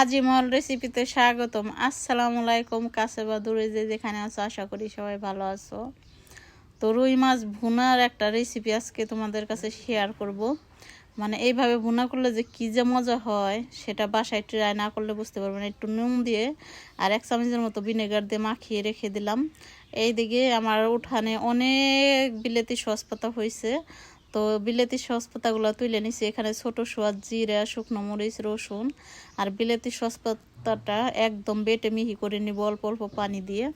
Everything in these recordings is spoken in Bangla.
আজিমল রেসিপিতে স্বাগতম। আসসালামু আলাইকুম। কাছে বা দূরে যেখানে আছো আশা করি সবাই ভালো আছো। তো রুই মাছ ভুনার একটা রেসিপি আজকে তোমাদের কাছে শেয়ার করব। মানে এইভাবে ভুনা করলে যে কী যে মজা হয় সেটা বাসায় ট্রাই না করলে বুঝতে পারবে না। একটু নুন দিয়ে আর 1 চামচের মতো ভিনেগার দিয়ে মাখিয়ে রেখে দিলাম। এইদিকে আমার উঠানে অনেক বিলেতি সস পাতা হয়েছে, তো বিলেতি সস পাতাগুলো তুলে নিছি। এখানে ছোট সোয়াদ জিরা, শুকনো মরিচ, রসুন আর বিলেতি সস পাতাটা একদম বেটে মিহি করে নিব অল্প অল্প পানি দিয়ে।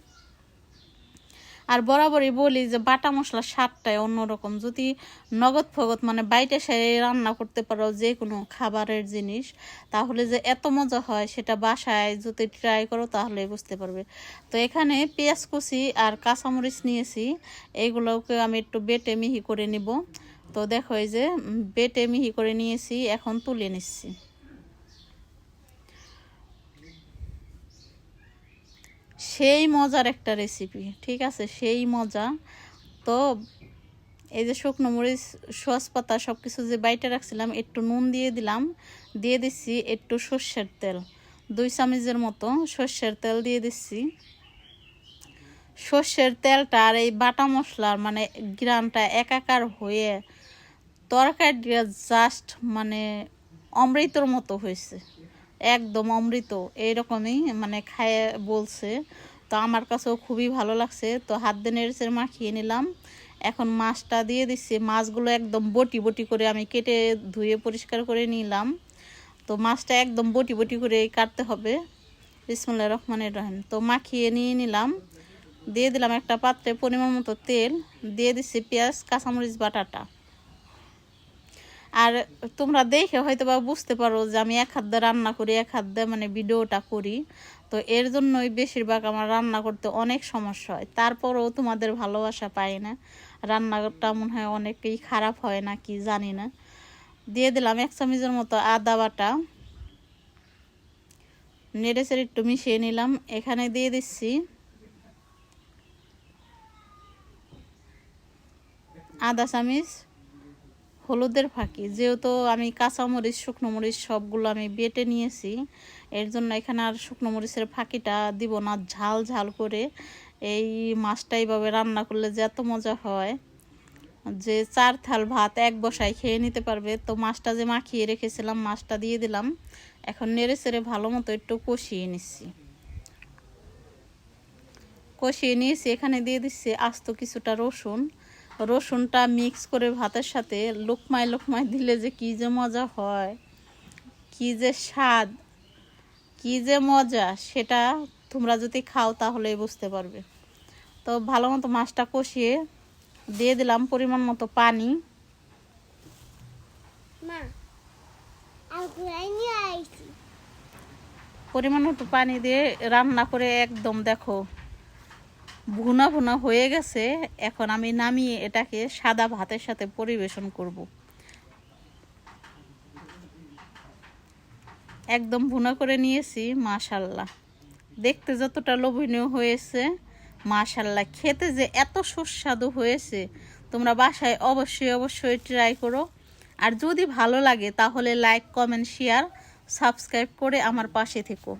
আর বরাবরই বলি যে বাটা মশলার স্বাদটাই অন্যরকম। যদি নগদ ফগদ মানে বাইটে সাইডে রান্না করতে পারো যে কোনো খাবারের জিনিস, তাহলে যে এত মজা হয় সেটা বাসায় যদি ট্রাই করো তাহলে বুঝতে পারবে। তো এখানে পেঁয়াজ কুচি আর কাঁচামরিচ নিয়েছি, এইগুলোকে আমি একটু বেটে মিহি করে নিব। তো দেখো এই যে বেটে মিহি করে নিয়েছি, এখন তুলে নিচ্ছি। সেই মজার একটা রেসিপি, ঠিক আছে, সেই মজা। তো এই যে শুকনো মরিচ, সস পাতা সব কিছু যে বাইটে রাখছিলাম, একটু নুন দিয়ে দিলাম, দিয়ে দিচ্ছি একটু সর্ষের তেল, 2 চামচের মতো সর্ষের তেল দিয়ে দিচ্ছি। সর্ষের তেলটা আর এই বাটা মশলার মানে গ্রানটা একাকার হয়ে তরকারিটা জাস্ট মানে অমৃতর মতো হয়েছে, একদম অমৃত এইরকমই মানে খায় বলছে। তো আমার কাছেও খুবই ভালো লাগছে। তো হাত দিয়ে নেড়ে মাখিয়ে নিলাম। এখন মাছটা দিয়ে দিচ্ছি। মাছগুলো একদম বটি বটি করে আমি কেটে ধুয়ে পরিষ্কার করে নিলাম। তো মাছটা একদম বটি বটি করে কাটতে হবে। বিসমিল্লাহির রহমানির রহিম। তো মাখিয়ে নিয়ে নিলাম, দিয়ে দিলাম একটা পাত্রে পরিমাণ মতো তেল, দিয়ে দিচ্ছি পেঁয়াজ কাঁচামরিচ বাটাটা। আর তোমরা দেখে হয়তো বা বুঝতে পারো যে আমি এক হাত দিয়ে রান্না করি, এক হাত দিয়ে মানে ভিডিওটা করি। তো এর জন্যই বেশিরভাগ আমার রান্না করতে অনেক সমস্যা হয়। তারপরেও তোমাদের ভালোবাসা পাই না, রান্নাটা মনে হয় অনেকেই খারাপ হয় না কি জানি না। দিয়ে দিলাম 1 চামচের মতো আদা বাটা, নেড়ে চেড়ে একটু মিশিয়ে নিলাম। এখানে দিয়ে দিচ্ছি আধা চামচ হলুদের ফাঁকি। যেহেতু আমি কাঁচামরিচ, শুকনো মরিচ সবগুলো আমি বেটে নিয়েছি, এর জন্য এখানে আর শুকনো মরিচের ফাঁকিটা দিব না। ঝাল ঝাল করে এই মাছটা এইভাবে রান্না করলে যে এত মজা হয় যে 4 থাল ভাত এক বসায় খেয়ে নিতে পারবে। তো মাছটা যে মাখিয়ে রেখেছিলাম, মাছটা দিয়ে দিলাম। এখন নেড়ে চেড়ে ভালো মতো একটু কষিয়ে নিচ্ছি। কষিয়ে নিয়েছি, এখানে দিয়ে দিচ্ছি আস্ত কিছুটা রসুন। রসুনটা মিক্স করে ভাতের সাথে লোকমায় লোকমায় দিলে যে কী যে মজা হয়, কী যে স্বাদ, কী যে মজা, সেটা তোমরা যদি খাও তাহলেই বুঝতে পারবে। তো ভালো মতো মাছটা কষিয়ে দিয়ে দিলাম পরিমাণ মতো পানি। পরিমাণ মতো পানি দিয়ে রান্না করে একদম দেখো ভুনা ভুনা হয়ে গেছে। এখন আমি নামিয়ে এটাকে সাদা ভাতের সাথে পরিবেশন করব। একদম ভুনা করে নিয়েছি। মাশাল্লাহ, দেখতে যতটা লোভনীয় হয়েছে, মাশাল্লাহ খেতে যে এত সুস্বাদু হয়েছে। তোমরা বাসায় অবশ্যই অবশ্যই ট্রাই করো। আর যদি ভালো লাগে তাহলে লাইক, কমেন্ট, শেয়ার, সাবস্ক্রাইব করে আমার পাশে থেকো।